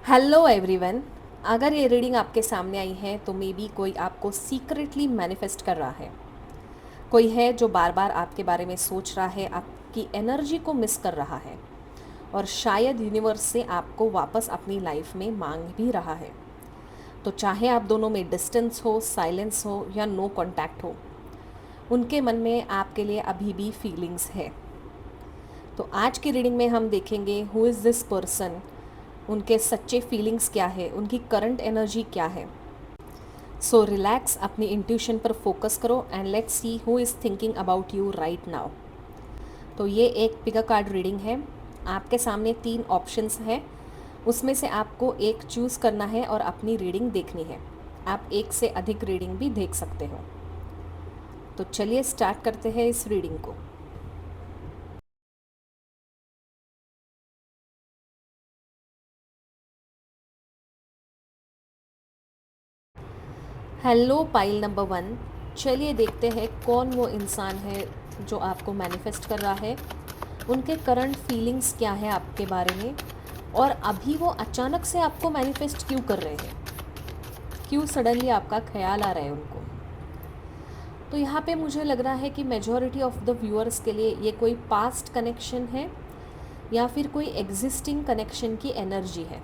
Hello everyone. अगर ये reading आपके सामने आई है तो मे बी कोई आपको सीक्रेटली मैनिफेस्ट कर रहा है। कोई है जो बार बार आपके बारे में सोच रहा है, आपकी एनर्जी को मिस कर रहा है और शायद यूनिवर्स से आपको वापस अपनी लाइफ में मांग भी रहा है। तो चाहे आप दोनों में डिस्टेंस हो, साइलेंस हो या नो कांटेक्ट हो, उनके मन में आपके लिए अभी भी फीलिंग्स है। तो आज की रीडिंग में हम देखेंगे हु इज़ दिस पर्सन, उनके सच्चे फीलिंग्स क्या है, उनकी करंट एनर्जी क्या है। सो रिलैक्स, अपनी इंट्यूशन पर फोकस करो and let's see who is thinking about you right now. तो ये एक पिक अ कार्ड रीडिंग है। आपके सामने 3 ऑप्शंस हैं, उसमें से आपको एक चूज़ करना है और अपनी रीडिंग देखनी है। आप एक से अधिक रीडिंग भी देख सकते हो। तो चलिए स्टार्ट करते हैं इस रीडिंग को। Hello pile number 1। चलिए देखते हैं कौन वो इंसान है जो आपको मैनिफेस्ट कर रहा है, उनके करंट फीलिंग्स क्या है आपके बारे में, और अभी वो अचानक से आपको मैनिफेस्ट क्यों कर रहे हैं, क्यों सडनली आपका ख्याल आ रहा है उनको। तो यहाँ पे मुझे लग रहा है कि मेजॉरिटी ऑफ द व्यूअर्स के लिए ये कोई पास्ट कनेक्शन है या फिर कोई एग्जिस्टिंग कनेक्शन की एनर्जी है।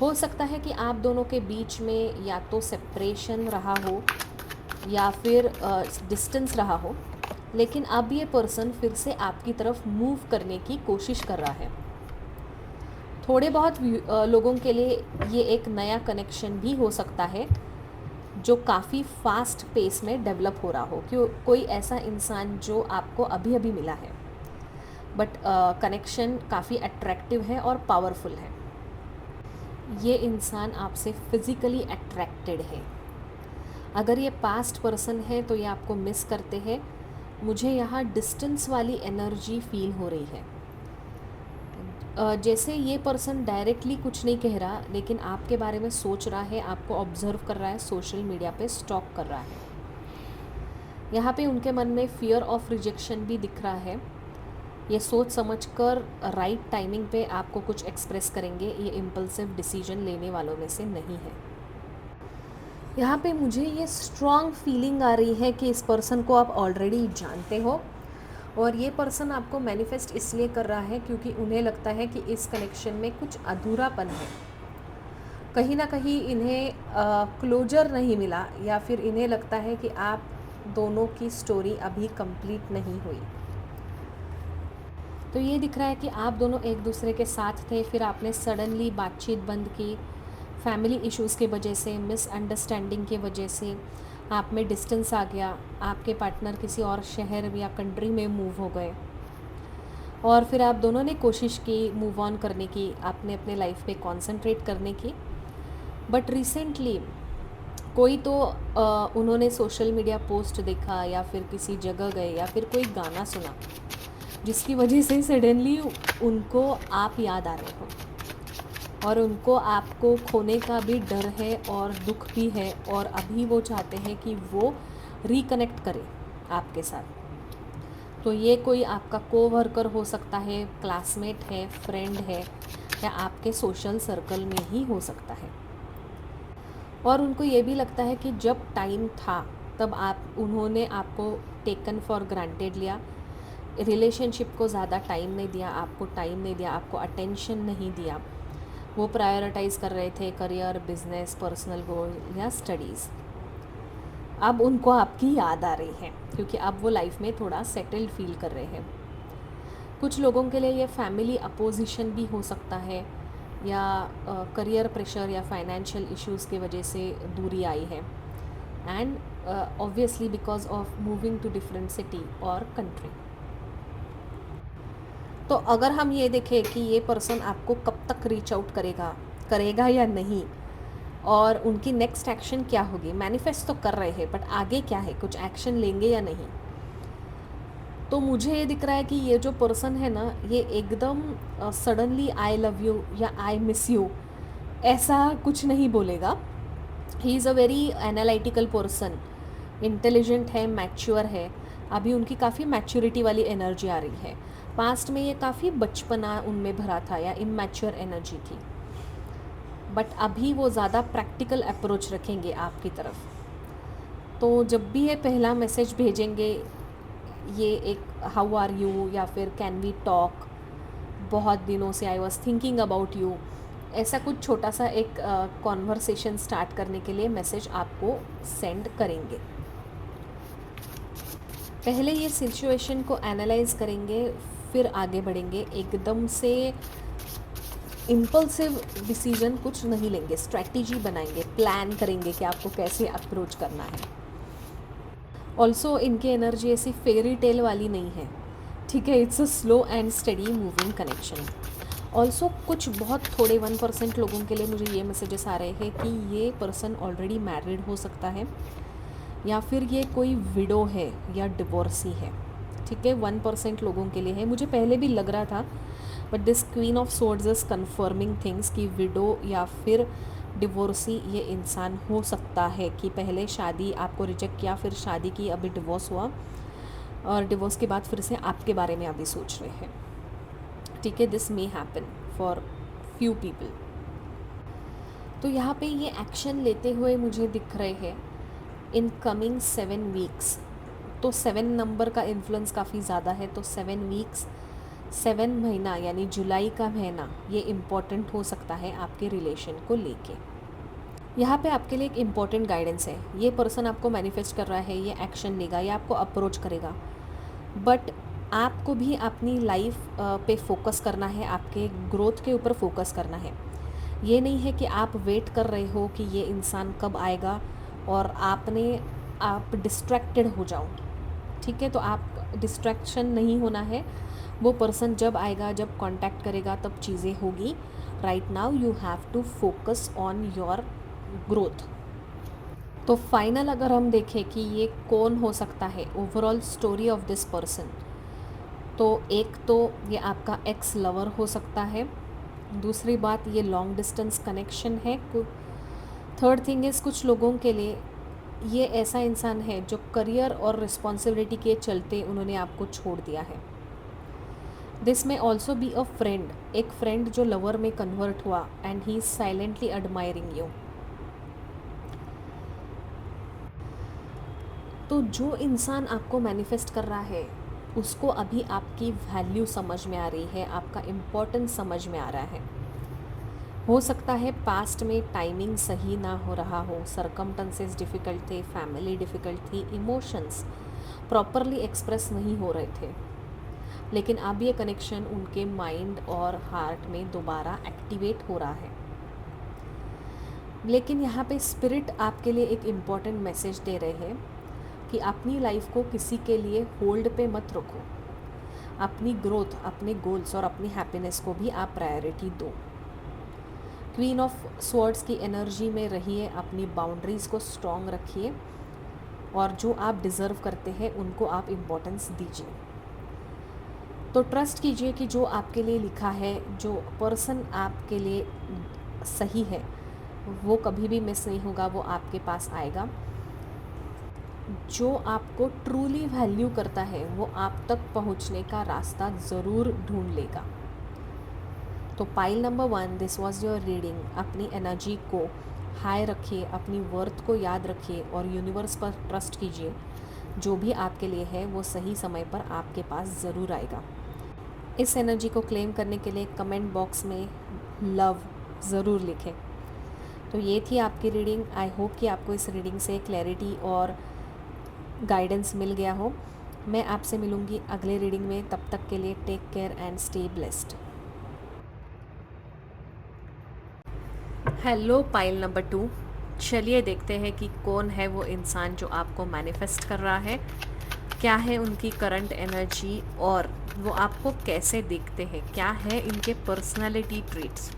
हो सकता है कि आप दोनों के बीच में या तो सेपरेशन रहा हो या फिर डिस्टेंस रहा हो, लेकिन अब ये पर्सन फिर से आपकी तरफ मूव करने की कोशिश कर रहा है। थोड़े बहुत लोगों के लिए ये एक नया कनेक्शन भी हो सकता है जो काफ़ी फास्ट पेस में डेवलप हो रहा हो, कि कोई ऐसा इंसान जो आपको अभी अभी मिला है, बट कनेक्शन काफ़ी अट्रैक्टिव है और पावरफुल है। ये इंसान आपसे फिज़िकली अट्रैक्टेड है। अगर ये पास्ट पर्सन है तो ये आपको मिस करते हैं। मुझे यहाँ डिस्टेंस वाली एनर्जी फील हो रही है। जैसे ये पर्सन डायरेक्टली कुछ नहीं कह रहा, लेकिन आपके बारे में सोच रहा है, आपको ऑब्जर्व कर रहा है, सोशल मीडिया पे स्टॉक कर रहा है। यहाँ पे उनके मन में फियर ऑफ रिजेक्शन भी दिख रहा है। ये सोच समझकर राइट टाइमिंग पे आपको कुछ एक्सप्रेस करेंगे। ये इम्पल्सिव डिसीजन लेने वालों में से नहीं है। यहाँ पे मुझे ये स्ट्रॉन्ग फीलिंग आ रही है कि इस पर्सन को आप ऑलरेडी जानते हो और ये पर्सन आपको मैनिफेस्ट इसलिए कर रहा है क्योंकि उन्हें लगता है कि इस कनेक्शन में कुछ अधूरापन है। कहीं ना कहीं इन्हें क्लोजर नहीं मिला, या फिर इन्हें लगता है कि आप दोनों की स्टोरी अभी कंप्लीट नहीं हुई। तो ये दिख रहा है कि आप दोनों एक दूसरे के साथ थे, फिर आपने सडनली बातचीत बंद की। फैमिली इश्यूज़ की वजह से, मिसअंडरस्टैंडिंग की वजह से आप में डिस्टेंस आ गया। आपके पार्टनर किसी और शहर या कंट्री में मूव हो गए और फिर आप दोनों ने कोशिश की मूव ऑन करने की, आपने अपने लाइफ पे कंसंट्रेट करने की। बट रिसेंटली कोई तो उन्होंने सोशल मीडिया पोस्ट देखा या फिर किसी जगह गए या फिर कोई गाना सुना, जिसकी वजह से सडनली उनको आप याद आ रहे हो और उनको आपको खोने का भी डर है और दुख भी है, और अभी वो चाहते हैं कि वो रिकनेक्ट करें आपके साथ। तो ये कोई आपका कोवर्कर हो सकता है, क्लासमेट है, फ्रेंड है, या आपके सोशल सर्कल में ही हो सकता है। और उनको ये भी लगता है कि जब टाइम था तब उन्होंने आपको टेकन फॉर ग्रांटेड लिया, रिलेशनशिप को ज़्यादा टाइम नहीं दिया, आपको टाइम नहीं दिया, आपको अटेंशन नहीं दिया। वो प्रायोरिटाइज़ कर रहे थे करियर, बिजनेस, पर्सनल गोल या स्टडीज़। अब उनको आपकी याद आ रही है क्योंकि अब वो लाइफ में थोड़ा सेटल्ड फील कर रहे हैं। कुछ लोगों के लिए ये फैमिली अपोजिशन भी हो सकता है, या करियर प्रेशर या फाइनेंशियल इश्यूज़ की वजह से दूरी आई है, and obviously because of moving to different city और कंट्री। तो अगर हम ये देखें कि ये पर्सन आपको कब तक रीच आउट करेगा या नहीं, और उनकी नेक्स्ट एक्शन क्या होगी। मैनिफेस्ट तो कर रहे हैं, बट आगे क्या है, कुछ एक्शन लेंगे या नहीं। तो मुझे ये दिख रहा है कि ये जो पर्सन है ना, ये एकदम सडनली आई लव यू या आई मिस यू ऐसा कुछ नहीं बोलेगा। He is a very analytical person, intelligent है, मैच्योर है। अभी उनकी काफ़ी मैच्योरिटी वाली एनर्जी आ रही है। पास्ट में ये काफ़ी बचपना उनमें भरा था या इमैच्योर एनर्जी थी। बट अभी वो ज़्यादा प्रैक्टिकल अप्रोच रखेंगे आपकी तरफ। तो जब भी ये पहला मैसेज भेजेंगे, ये एक हाउ आर यू या फिर कैन वी टॉक, बहुत दिनों से I was thinking about you, ऐसा कुछ छोटा सा एक कॉन्वर्सेशन स्टार्ट करने के लिए मैसेज आपको सेंड करेंगे। पहले ये सिचुएशन को एनालाइज करेंगे, फिर आगे बढ़ेंगे। एकदम से इम्पल्सिव डिसीजन कुछ नहीं लेंगे, स्ट्रैटेजी बनाएंगे, प्लान करेंगे कि आपको कैसे अप्रोच करना है। ऑल्सो इनकी एनर्जी ऐसी फेरी टेल वाली नहीं है, ठीक है। It's a slow and study moving connection. Also कुछ बहुत थोड़े 1% लोगों के लिए मुझे ये मैसेजेस आ रहे हैं कि ये पर्सन ऑलरेडी मैरिड हो सकता है, या फिर ये कोई विडो है या डिवोर्सी है, ठीक है। 1% लोगों के लिए है। मुझे पहले भी लग रहा था, but this queen of swords is confirming things कि विडो या फिर डिवोर्सी ये इंसान हो सकता है, कि पहले शादी आपको रिजेक्ट किया, फिर शादी की, अभी डिवोर्स हुआ, और डिवोर्स के बाद फिर से आपके बारे में अभी सोच रहे हैं, ठीक है। This may happen for few people. तो यहाँ पे ये एक्शन लेते हुए मुझे दिख रहे हैं इन कमिंग 7 वीक्स। तो 7 नंबर का इन्फ्लुएंस काफ़ी ज़्यादा है, तो 7 वीक्स, 7 महीना यानी जुलाई का महीना ये इम्पॉर्टेंट हो सकता है आपके रिलेशन को लेके। यहाँ पे आपके लिए एक इम्पॉर्टेंट गाइडेंस है। ये पर्सन आपको मैनिफेस्ट कर रहा है, ये एक्शन लेगा, ये आपको अप्रोच करेगा, बट आपको भी अपनी लाइफ पे फोकस करना है, आपके ग्रोथ के ऊपर फोकस करना है। ये नहीं है कि आप वेट कर रहे हो कि ये इंसान कब आएगा और आप डिस्ट्रैक्टेड हो जाओ, ठीक है। तो आप डिस्ट्रैक्शन नहीं होना है। वो पर्सन जब आएगा, जब कांटेक्ट करेगा, तब चीज़ें होगी। Right now you have to focus on your growth. तो फाइनल अगर हम देखें कि ये कौन हो सकता है, overall story of this person, तो एक तो ये आपका एक्स लवर हो सकता है। दूसरी बात, ये लॉन्ग डिस्टेंस कनेक्शन है। थर्ड थिंग इज़, कुछ लोगों के लिए ये ऐसा इंसान है जो करियर और रिस्पॉन्सिबिलिटी के चलते उन्होंने आपको छोड़ दिया है। दिस में ऑल्सो बी अ फ्रेंड, एक फ्रेंड जो लवर में कन्वर्ट हुआ and he is silently admiring you. तो जो इंसान आपको मैनिफेस्ट कर रहा है उसको अभी आपकी वैल्यू समझ में आ रही है, आपका इम्पोर्टेंस समझ में आ रहा है। हो सकता है पास्ट में टाइमिंग सही ना हो रहा हो, सरकमटेंसेस डिफ़िकल्ट थे, फैमिली डिफ़िकल्ट थी, इमोशंस प्रॉपरली एक्सप्रेस नहीं हो रहे थे, लेकिन अब ये कनेक्शन उनके माइंड और हार्ट में दोबारा एक्टिवेट हो रहा है। लेकिन यहाँ पे स्पिरिट आपके लिए एक इम्पॉर्टेंट मैसेज दे रहे हैं कि अपनी लाइफ को किसी के लिए होल्ड पे मत रखो। अपनी ग्रोथ, अपने गोल्स और अपनी हैप्पीनेस को भी आप प्रायोरिटी दो। क्वीन ऑफ स्वॉर्ड्स की एनर्जी में रहिए, अपनी बाउंड्रीज़ को स्ट्रॉन्ग रखिए, और जो आप डिज़र्व करते हैं उनको आप इम्पोर्टेंस दीजिए। तो ट्रस्ट कीजिए कि जो आपके लिए लिखा है, जो पर्सन आपके लिए सही है, वो कभी भी मिस नहीं होगा, वो आपके पास आएगा। जो आपको ट्रूली वैल्यू करता है वो आप तक पहुंचने का रास्ता ज़रूर ढूंढ लेगा। तो pile number 1, this was your reading. अपनी एनर्जी को हाई रखिए, अपनी वर्थ को याद रखिए और यूनिवर्स पर ट्रस्ट कीजिए। जो भी आपके लिए है वो सही समय पर आपके पास ज़रूर आएगा। इस एनर्जी को क्लेम करने के लिए कमेंट बॉक्स में लव ज़रूर लिखें। तो ये थी आपकी रीडिंग। आई होप कि आपको इस रीडिंग से क्लैरिटी और गाइडेंस मिल गया हो। मैं आपसे मिलूँगी अगले रीडिंग में, तब तक के लिए take care and stay blessed. Hello pile number 2, चलिए देखते हैं कि कौन है वो इंसान जो आपको मैनिफेस्ट कर रहा है, क्या है उनकी करंट एनर्जी और वो आपको कैसे देखते हैं, क्या है इनके पर्सनालिटी ट्रेट्स।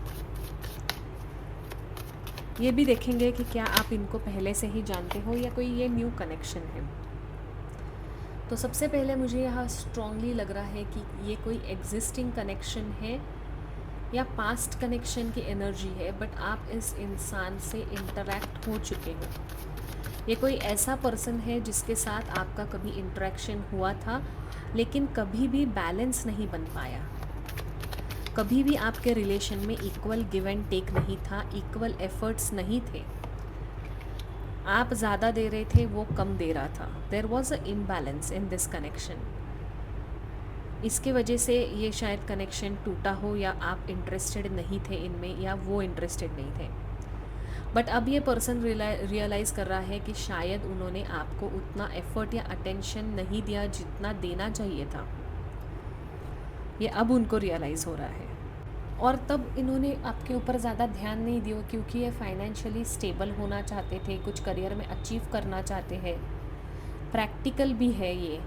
ये भी देखेंगे कि क्या आप इनको पहले से ही जानते हो या कोई ये न्यू कनेक्शन है। तो सबसे पहले मुझे यहाँ स्ट्रांगली लग रहा है कि ये कोई एग्जिस्टिंग कनेक्शन है या पास्ट कनेक्शन की एनर्जी है, बट आप इस इंसान से इंटरेक्ट हो चुके हो। ये कोई ऐसा पर्सन है जिसके साथ आपका कभी इंटरेक्शन हुआ था, लेकिन कभी भी बैलेंस नहीं बन पाया। कभी भी आपके रिलेशन में इक्वल गिव एंड टेक नहीं था, इक्वल एफर्ट्स नहीं थे। आप ज़्यादा दे रहे थे, वो कम दे रहा था। There was a imbalance in this connection. इसके वजह से ये शायद कनेक्शन टूटा हो, या आप इंटरेस्टेड नहीं थे इनमें, या वो इंटरेस्टेड नहीं थे। बट अब ये पर्सन रियलाइज़ कर रहा है कि शायद उन्होंने आपको उतना एफर्ट या अटेंशन नहीं दिया जितना देना चाहिए था। ये अब उनको रियलाइज़ हो रहा है। और तब इन्होंने आपके ऊपर ज़्यादा ध्यान नहीं दिया, क्योंकि ये फाइनेंशियली स्टेबल होना चाहते थे, कुछ करियर में अचीव करना चाहते हैं, प्रैक्टिकल भी है ये,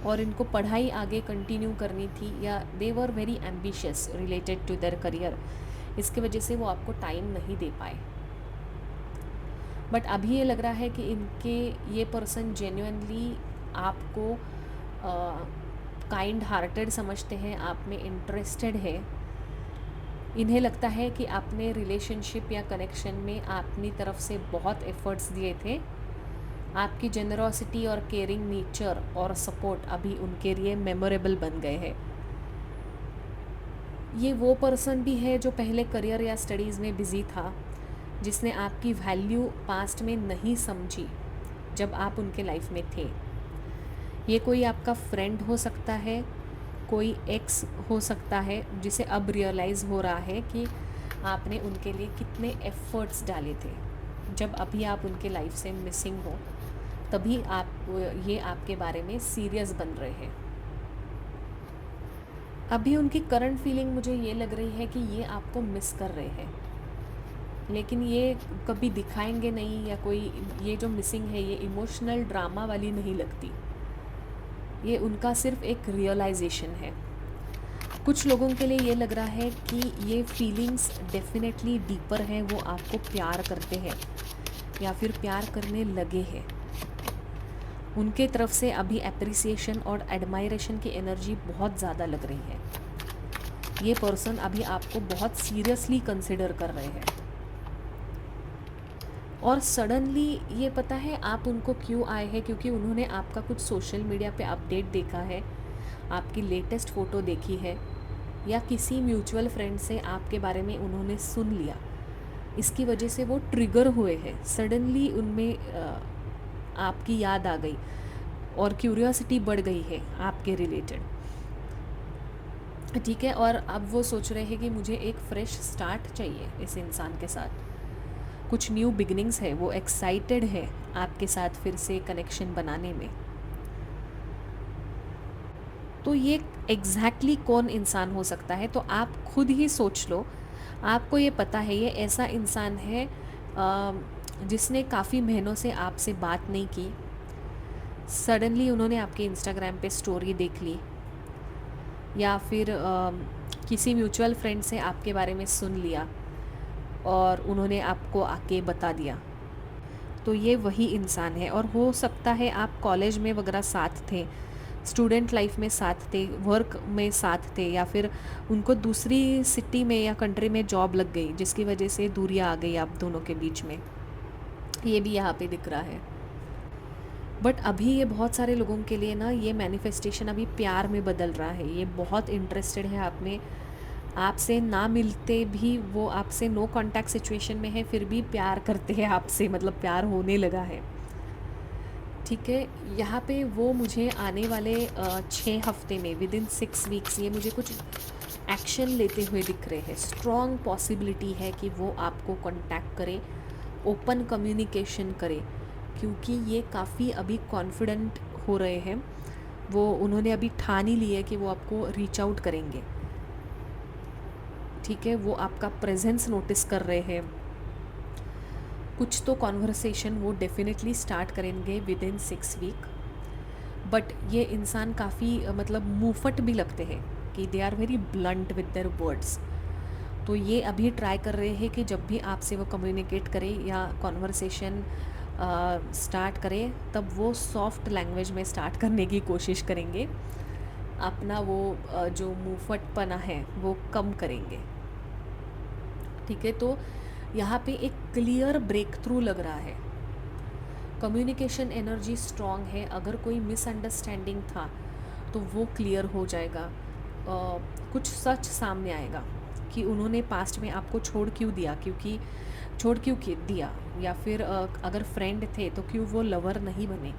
और इनको पढ़ाई आगे कंटिन्यू करनी थी, या they were very ambitious related to their career. इसके वजह से वो आपको टाइम नहीं दे पाए। बट अभी ये लग रहा है कि इनके ये पर्सन जेन्युइनली आपको काइंड हार्टेड समझते हैं, आप में इंटरेस्टेड है। इन्हें लगता है कि आपने रिलेशनशिप या कनेक्शन में अपनी तरफ से बहुत एफर्ट्स दिए थे। आपकी जेनरोसिटी और केयरिंग नेचर और सपोर्ट अभी उनके लिए मेमोरेबल बन गए हैं। ये वो पर्सन भी है जो पहले करियर या स्टडीज़ में बिज़ी था, जिसने आपकी वैल्यू पास्ट में नहीं समझी जब आप उनके लाइफ में थे। ये कोई आपका फ्रेंड हो सकता है, कोई एक्स हो सकता है, जिसे अब रियलाइज़ हो रहा है कि आपने उनके लिए कितने एफ़र्ट्स डाले थे। जब अभी आप उनके लाइफ से मिसिंग हो, तभी ये आपके बारे में सीरियस बन रहे हैं। अभी उनकी करंट फीलिंग मुझे ये लग रही है कि ये आपको मिस कर रहे हैं, लेकिन ये कभी दिखाएंगे नहीं, या कोई ये जो मिसिंग है ये इमोशनल ड्रामा वाली नहीं लगती। ये उनका सिर्फ एक रियलाइजेशन है। कुछ लोगों के लिए ये लग रहा है कि ये फीलिंग्स डेफिनेटली डीपर हैं, वो आपको प्यार करते हैं या फिर प्यार करने लगे हैं। उनके तरफ से अभी एप्रिसिएशन और एडमायरेशन की एनर्जी बहुत ज़्यादा लग रही है। ये पर्सन अभी आपको बहुत सीरियसली कंसिडर कर रहे हैं, और सडनली ये पता है आप उनको क्यों आए हैं, क्योंकि उन्होंने आपका कुछ सोशल मीडिया पे अपडेट देखा है, आपकी लेटेस्ट फ़ोटो देखी है, या किसी म्यूचुअल फ्रेंड से आपके बारे में उन्होंने सुन लिया। इसकी वजह से वो ट्रिगर हुए हैं, सडनली उनमें आपकी याद आ गई और क्यूरियोसिटी बढ़ गई है आपके रिलेटेड। ठीक है, और अब वो सोच रहे हैं कि मुझे एक फ्रेश स्टार्ट चाहिए इस इंसान के साथ, कुछ न्यू बिगिनिंग्स है। वो एक्साइटेड है आपके साथ फिर से कनेक्शन बनाने में। तो ये एग्जैक्टली कौन इंसान हो सकता है, तो आप खुद ही सोच लो। आपको ये पता है ये ऐसा इंसान है जिसने काफ़ी महीनों से आपसे बात नहीं की। सडनली उन्होंने आपके इंस्टाग्राम पे स्टोरी देख ली, या फिर किसी म्यूचुअल फ्रेंड से आपके बारे में सुन लिया और उन्होंने आपको आके बता दिया। तो ये वही इंसान है। और हो सकता है आप कॉलेज में वगैरह साथ थे, स्टूडेंट लाइफ में साथ थे, वर्क में साथ थे, या फिर उनको दूसरी सिटी में या कंट्री में जॉब लग गई, जिसकी वजह से दूरियां आ गई आप दोनों के बीच में। ये भी यहाँ पे दिख रहा है। बट अभी ये बहुत सारे लोगों के लिए ना ये मैनिफेस्टेशन अभी प्यार में बदल रहा है। ये बहुत इंटरेस्टेड है आप में, आपसे ना मिलते भी वो आपसे नो कांटेक्ट सिचुएशन में है, फिर भी प्यार करते हैं आपसे, मतलब प्यार होने लगा है। ठीक है, यहाँ पे वो मुझे आने वाले 6 हफ्ते में, विद इन 6 वीक्स, ये मुझे कुछ एक्शन लेते हुए दिख रहे हैं। स्ट्रॉन्ग पॉसिबिलिटी है कि वो आपको कांटेक्ट करे, ओपन कम्युनिकेशन करे, क्योंकि ये काफ़ी अभी कॉन्फिडेंट हो रहे हैं। उन्होंने अभी ठान ही ली है कि वो आपको रीच आउट करेंगे। ठीक है, वो आपका प्रेजेंस नोटिस कर रहे हैं। कुछ तो कॉन्वर्सेशन वो डेफिनेटली स्टार्ट करेंगे विद इन 6 वीक। बट ये इंसान काफ़ी मतलब मुँहफट भी लगते हैं कि they are very blunt with their words. तो ये अभी ट्राई कर रहे हैं कि जब भी आपसे वो कम्युनिकेट करें या कॉन्वर्सेशन स्टार्ट करें, तब वो सॉफ्ट लैंग्वेज में स्टार्ट करने की कोशिश करेंगे। अपना वो जो मुँहफटपना है वो कम करेंगे। ठीक है, तो यहाँ पे एक क्लियर ब्रेक थ्रू लग रहा है। कम्युनिकेशन एनर्जी स्ट्रॉन्ग है। अगर कोई मिसअंडरस्टैंडिंग था तो वो क्लियर हो जाएगा। कुछ सच सामने आएगा कि उन्होंने पास्ट में आपको छोड़ क्यों दिया, क्योंकि छोड़ क्यों दिया, या फिर अगर फ्रेंड थे तो क्यों वो लवर नहीं बने।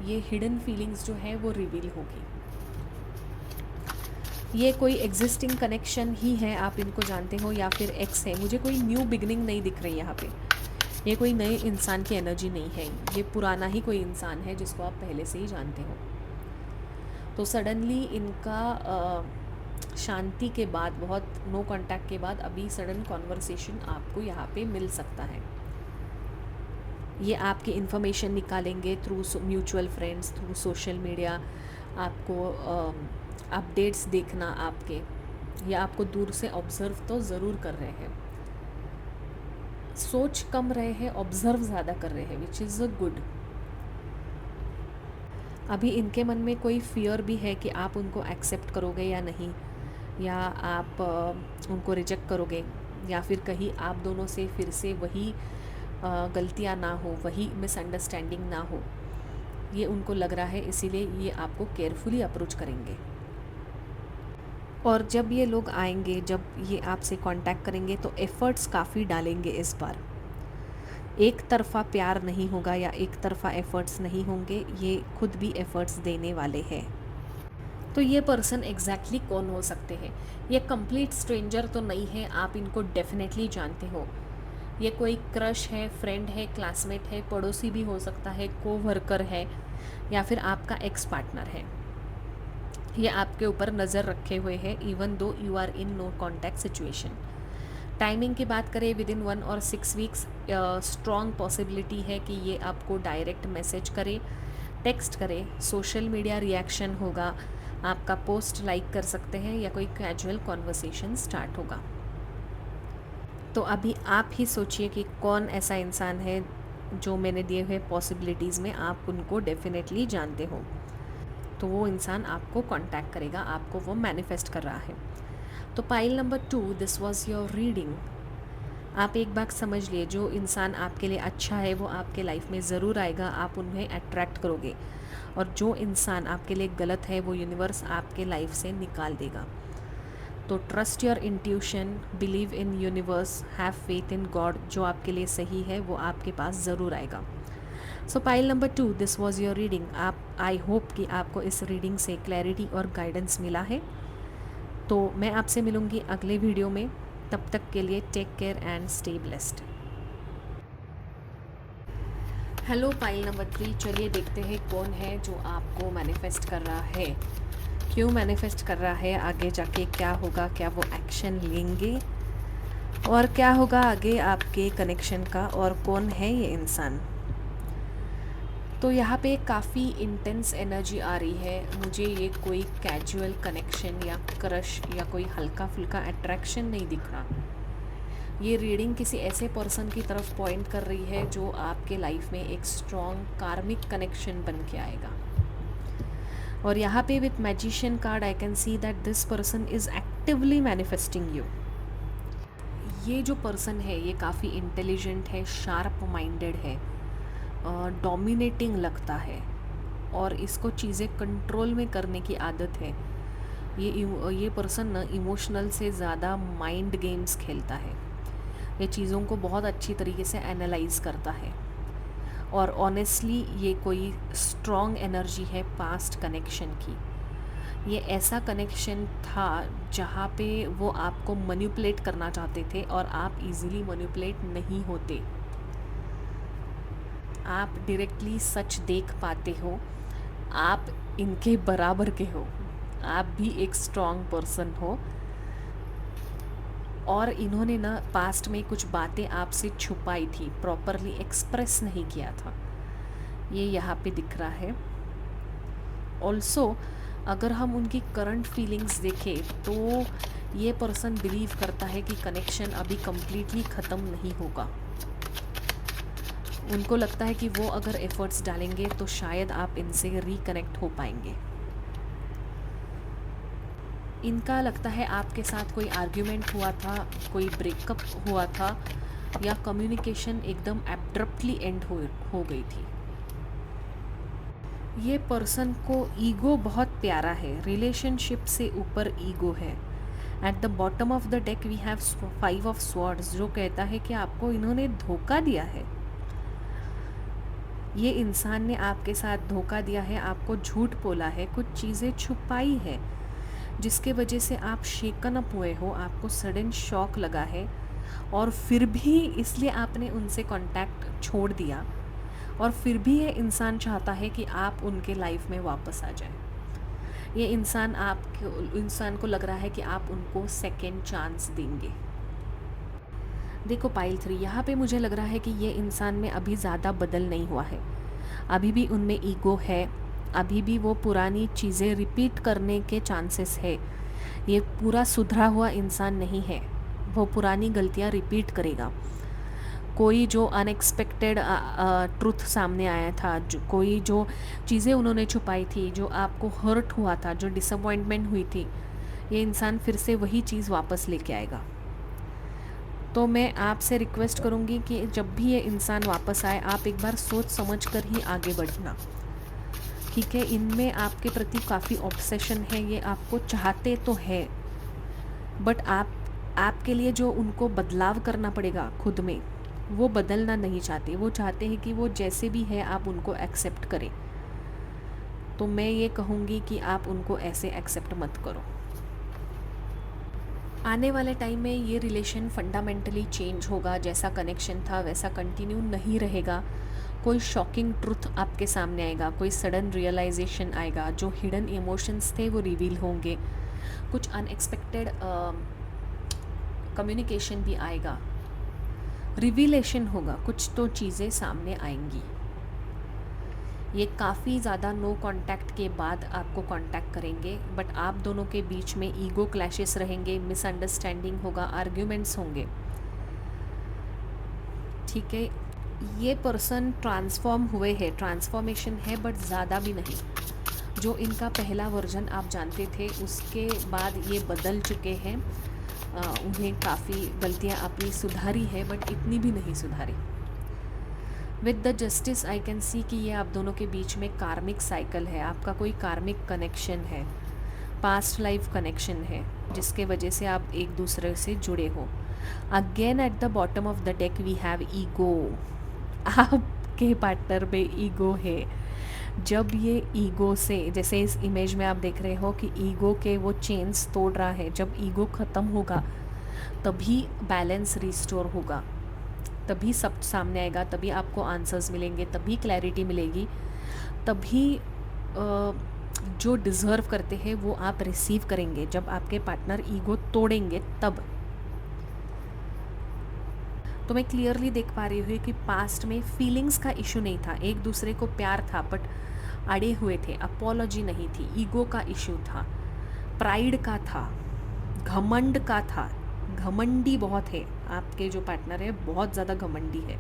ये हिडन फीलिंग्स जो है वो रिवील होगी। ये कोई एग्जिस्टिंग कनेक्शन ही है, आप इनको जानते हो, या फिर एक्स है। मुझे कोई न्यू बिगनिंग नहीं दिख रही यहाँ पे। ये कोई नए इंसान की एनर्जी नहीं है, ये पुराना ही कोई इंसान है जिसको आप पहले से ही जानते हो। तो सडनली इनका शांति के बाद, बहुत नो कांटेक्ट के बाद अभी सडन कॉन्वर्सेशन आपको यहाँ पे मिल सकता है। ये आपकी इन्फॉर्मेशन निकालेंगे through mutual friends, through social media. आपको अपडेट्स देखना आपके, या आपको दूर से ऑब्ज़र्व तो ज़रूर कर रहे हैं। सोच कम रहे हैं, ऑब्ज़र्व ज़्यादा कर रहे हैं, विच इज़ अ गुड। अभी इनके मन में कोई फियर भी है कि आप उनको एक्सेप्ट करोगे या नहीं, या आप उनको रिजेक्ट करोगे, या फिर कहीं आप दोनों से फिर से वही गलतियाँ ना हो, वही मिसअंडरस्टैंडिंग ना हो। ये उनको लग रहा है, इसीलिए ये आपको केयरफुली अप्रोच करेंगे। और जब ये लोग आएंगे, जब ये आपसे कांटेक्ट करेंगे, तो एफ़र्ट्स काफ़ी डालेंगे इस बार। एक तरफ़ा प्यार नहीं होगा या एक तरफ़ा एफ़र्ट्स नहीं होंगे, ये खुद भी एफ़र्ट्स देने वाले हैं। तो ये पर्सन एग्जैक्टली कौन हो सकते हैं? ये कंप्लीट स्ट्रेंजर तो नहीं है, आप इनको डेफिनेटली जानते हो। ये कोई क्रश है, फ्रेंड है, क्लासमेट है, पड़ोसी भी हो सकता है, कोवर्कर है, या फिर आपका एक्स पार्टनर है। ये आपके ऊपर नज़र रखे हुए हैं, even though you are in no contact situation. Timing की बात करें, विद इन 1 और 6 वीक्स स्ट्रॉन्ग पॉसिबिलिटी है कि ये आपको डायरेक्ट मैसेज करे, टेक्स्ट करे, सोशल मीडिया रिएक्शन होगा, आपका पोस्ट लाइक कर सकते हैं, या कोई कैजुअल कॉन्वर्सेशन स्टार्ट होगा। तो अभी आप ही सोचिए कि कौन ऐसा इंसान है जो मैंने दिए हुए पॉसिबिलिटीज़ में आप उनको डेफिनेटली जानते हो। तो वो इंसान आपको कांटेक्ट करेगा, आपको वो मैनिफेस्ट कर रहा है। तो pile number 2, this was your reading. आप एक बात समझ लिए, जो इंसान आपके लिए अच्छा है वो आपके लाइफ में ज़रूर आएगा, आप उन्हें अट्रैक्ट करोगे, और जो इंसान आपके लिए गलत है वो यूनिवर्स आपके लाइफ से निकाल देगा। तो trust your intuition, believe in universe, have faith in God. जो आपके लिए सही है वो आपके पास ज़रूर आएगा। सो pile number 2, this was your reading. I hope कि आपको इस रीडिंग से क्लैरिटी और गाइडेंस मिला है। तो मैं आपसे मिलूँगी अगले वीडियो में, तब तक के लिए take care and stay blessed. Hello pile number 3, चलिए देखते हैं कौन है जो आपको मैनिफेस्ट कर रहा है, क्यों मैनिफेस्ट कर रहा है, आगे जाके क्या होगा, क्या वो एक्शन लेंगे, और क्या होगा आगे आपके कनेक्शन का, और कौन है ये इंसान। तो यहाँ पे काफ़ी इंटेंस एनर्जी आ रही है। मुझे ये कोई कैजुअल कनेक्शन या क्रश या कोई हल्का फुल्का अट्रैक्शन नहीं दिख रहा। ये रीडिंग किसी ऐसे पर्सन की तरफ पॉइंट कर रही है जो आपके लाइफ में एक स्ट्रॉन्ग कार्मिक कनेक्शन बन के आएगा। और यहाँ पे with magician card I can see that this person is actively manifesting you. ये जो पर्सन है ये काफ़ी इंटेलिजेंट है, शार्प माइंडेड है, डोमिनेटिंग लगता है, और इसको चीज़ें कंट्रोल में करने की आदत है। ये पर्सन ना इमोशनल से ज़्यादा माइंड गेम्स खेलता है। ये चीज़ों को बहुत अच्छी तरीके से एनालाइज करता है, और ऑनेस्टली ये कोई स्ट्रॉन्ग एनर्जी है पास्ट कनेक्शन की। ये ऐसा कनेक्शन था जहाँ पे वो आपको मैनिपुलेट करना चाहते थे, और आप इजीली मैनिपुलेट नहीं होते। आप डायरेक्टली सच देख पाते हो, आप इनके बराबर के हो, आप भी एक स्ट्रॉन्ग पर्सन हो, और इन्होंने ना पास्ट में कुछ बातें आपसे छुपाई थी, प्रॉपरली एक्सप्रेस नहीं किया था, ये यहाँ पे दिख रहा है। ऑल्सो अगर हम उनकी करंट फीलिंग्स देखें तो ये पर्सन बिलीव करता है कि कनेक्शन अभी कम्प्लीटली ख़त्म नहीं होगा। उनको लगता है कि वो अगर एफर्ट्स डालेंगे तो शायद आप इनसे रिकनेक्ट हो पाएंगे। इनका लगता है आपके साथ कोई आर्ग्यूमेंट हुआ था, कोई ब्रेकअप हुआ था, या कम्युनिकेशन एकदम एब्रप्टली एंड हो गई थी। ये पर्सन को ईगो बहुत प्यारा है, रिलेशनशिप से ऊपर ईगो है। At the bottom of the deck we have 5 of swords, जो कहता है कि आपको इन्होंने धोखा दिया है, ये इंसान ने आपके साथ धोखा दिया है, आपको झूठ बोला है, कुछ चीज़ें छुपाई है, जिसके वजह से आप शेकन अप हुए हो, आपको सडन शॉक लगा है, और फिर भी इसलिए आपने उनसे कांटेक्ट छोड़ दिया, और फिर भी ये इंसान चाहता है कि आप उनके लाइफ में वापस आ जाएं। ये इंसान को लग रहा है कि आप उनको सेकेंड चांस देंगे। देखो पाइल 3, यहाँ पे मुझे लग रहा है कि ये इंसान में अभी ज़्यादा बदल नहीं हुआ है, अभी भी उनमें ईगो है, अभी भी वो पुरानी चीज़ें रिपीट करने के चांसेस है। ये पूरा सुधरा हुआ इंसान नहीं है, वो पुरानी गलतियाँ रिपीट करेगा। कोई जो अनएक्सपेक्टेड ट्रुथ सामने आया था, कोई जो चीज़ें उन्होंने छुपाई थी, जो आपको हर्ट हुआ था, जो डिसअपॉइंटमेंट हुई थी, ये इंसान फिर से वही चीज़ वापस लेके आएगा। तो मैं आपसे रिक्वेस्ट करूँगी कि जब भी ये इंसान वापस आए, आप एक बार सोच समझ कर ही आगे बढ़ना, ठीक है। इनमें आपके प्रति काफ़ी ऑब्सेशन है, ये आपको चाहते तो है, बट आपके लिए जो उनको बदलाव करना पड़ेगा खुद में, वो बदलना नहीं चाहते। वो चाहते हैं कि वो जैसे भी है आप उनको एक्सेप्ट करें। तो मैं ये कहूँगी कि आप उनको ऐसे एक्सेप्ट मत करो। आने वाले टाइम में ये रिलेशन फंडामेंटली चेंज होगा, जैसा कनेक्शन था वैसा कंटिन्यू नहीं रहेगा। कोई शॉकिंग ट्रुथ आपके सामने आएगा, कोई सडन रियलाइजेशन आएगा, जो हिडन इमोशंस थे वो रिवील होंगे, कुछ अनएक्सपेक्टेड कम्युनिकेशन भी आएगा, रिवीलेशन होगा, कुछ तो चीज़ें सामने आएंगी। ये काफ़ी ज़्यादा नो कांटेक्ट के बाद आपको कांटेक्ट करेंगे, बट आप दोनों के बीच में ईगो क्लैशेस रहेंगे, मिसअंडरस्टैंडिंग होगा, आर्ग्यूमेंट्स होंगे, ठीक है। ये पर्सन ट्रांसफॉर्म हुए हैं, ट्रांसफॉर्मेशन है, बट ज़्यादा भी नहीं। जो इनका पहला वर्जन आप जानते थे, उसके बाद ये बदल चुके हैं। उन्हें काफ़ी गलतियाँ अपनी सुधारी है, बट इतनी भी नहीं सुधारी। With the justice I can see कि ये आप दोनों के बीच में कार्मिक साइकिल है, आपका कोई कार्मिक कनेक्शन है, पास्ट लाइफ कनेक्शन है, जिसके वजह से आप एक दूसरे से जुड़े हो। Again at the bottom of the deck we have ego. आपके पार्टनर में ईगो है। जब ये ईगो से, जैसे इस इमेज में आप देख रहे हो कि ईगो के वो चेन्स तोड़ रहा है, जब ईगो ख़त्म होगा तभी बैलेंस रिस्टोर होगा, तभी सब सामने आएगा, तभी आपको आंसर्स मिलेंगे, तभी क्लैरिटी मिलेगी, तभी जो डिज़र्व करते हैं वो आप रिसीव करेंगे। जब आपके पार्टनर ईगो तोड़ेंगे तब। तो मैं क्लियरली देख पा रही हूँ कि पास्ट में फीलिंग्स का इशू नहीं था, एक दूसरे को प्यार था, बट अड़े हुए थे, अपोलॉजी नहीं थी, ईगो का इशू था, प्राइड का था, घमंड का था। घमंडी बहुत है, आपके जो पार्टनर है बहुत ज़्यादा घमंडी है।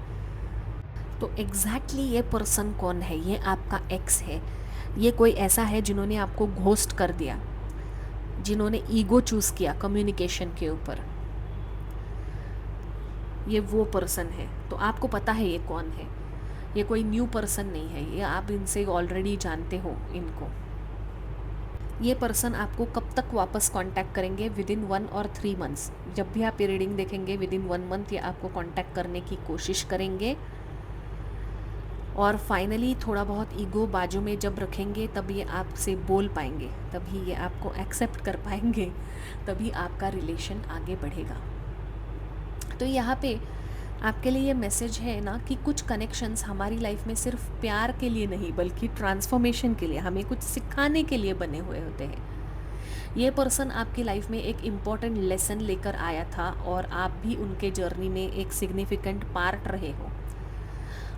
तो एग्जैक्टली ये पर्सन कौन है? ये आपका एक्स है। ये कोई ऐसा है जिन्होंने आपको घोस्ट कर दिया, जिन्होंने ईगो चूज़ किया कम्युनिकेशन के ऊपर। ये वो पर्सन है। तो आपको पता है ये कौन है, ये कोई न्यू पर्सन नहीं है, ये आप इनसे ऑलरेडी जानते हो इनको। ये पर्सन आपको कब तक वापस कांटेक्ट करेंगे? विद इन 1 और 3 मंथ्स। जब भी आप ये रीडिंग देखेंगे विद इन 1 मंथ ये आपको कांटेक्ट करने की कोशिश करेंगे, और फाइनली थोड़ा बहुत ईगो बाजू में जब रखेंगे तब ये आपसे बोल पाएंगे, तभी ये आपको एक्सेप्ट कर पाएंगे, तभी आपका रिलेशन आगे बढ़ेगा। तो यहाँ पे आपके लिए ये मैसेज है ना कि कुछ कनेक्शंस हमारी लाइफ में सिर्फ प्यार के लिए नहीं बल्कि ट्रांसफॉर्मेशन के लिए, हमें कुछ सिखाने के लिए बने हुए होते हैं। ये पर्सन आपकी लाइफ में एक इम्पॉर्टेंट लेसन लेकर आया था, और आप भी उनके जर्नी में एक सिग्निफिकेंट पार्ट रहे हो।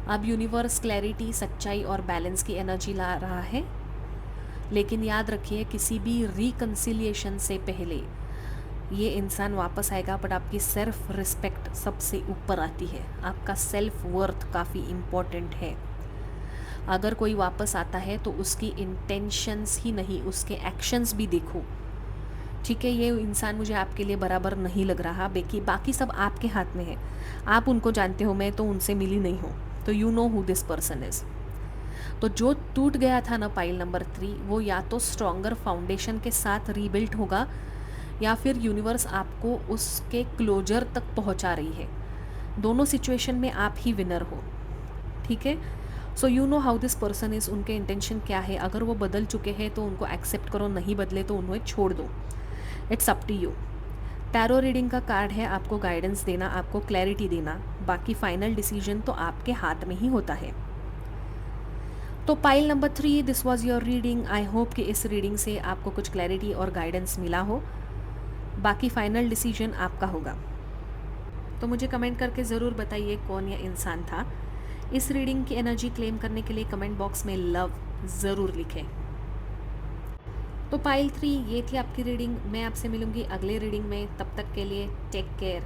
अब यूनिवर्स क्लैरिटी, सच्चाई और बैलेंस की एनर्जी ला रहा है, लेकिन याद रखिए किसी भी रिकन्सिलिएशन से पहले ये इंसान वापस आएगा, बट आपकी सेल्फ रिस्पेक्ट सबसे ऊपर आती है, आपका सेल्फ वर्थ काफ़ी इम्पोर्टेंट है। अगर कोई वापस आता है तो उसकी इंटेंशंस ही नहीं, उसके एक्शंस भी देखो, ठीक है। ये इंसान मुझे आपके लिए बराबर नहीं लग रहा, बाकी सब आपके हाथ में है, आप उनको जानते हो, मैं तो उनसे मिली नहीं हूँ, तो you know who this person is. तो जो टूट गया था ना पाइल नंबर 3, वो या तो स्ट्रॉन्गर फाउंडेशन के साथ रीबिल्ट होगा, या फिर यूनिवर्स आपको उसके क्लोजर तक पहुंचा रही है। दोनों सिचुएशन में आप ही विनर हो, ठीक है। So you know how this person is, उनके इंटेंशन क्या है। अगर वो बदल चुके हैं तो उनको एक्सेप्ट करो, नहीं बदले तो उन्हें छोड़ दो। It's up to you. Tarot reading का कार्ड है आपको गाइडेंस देना, आपको क्लैरिटी देना, बाकी फाइनल डिसीजन तो आपके हाथ में ही होता है। तो pile number 3, this was your reading. I hope कि इस रीडिंग से आपको कुछ क्लैरिटी और गाइडेंस मिला हो, बाकी फाइनल डिसीजन आपका होगा। तो मुझे कमेंट करके ज़रूर बताइए कौन यह इंसान था। इस रीडिंग की एनर्जी क्लेम करने के लिए कमेंट बॉक्स में लव ज़रूर लिखें। तो पाइल 3 ये थी आपकी रीडिंग। मैं आपसे मिलूंगी अगले रीडिंग में, तब तक के लिए टेक केयर।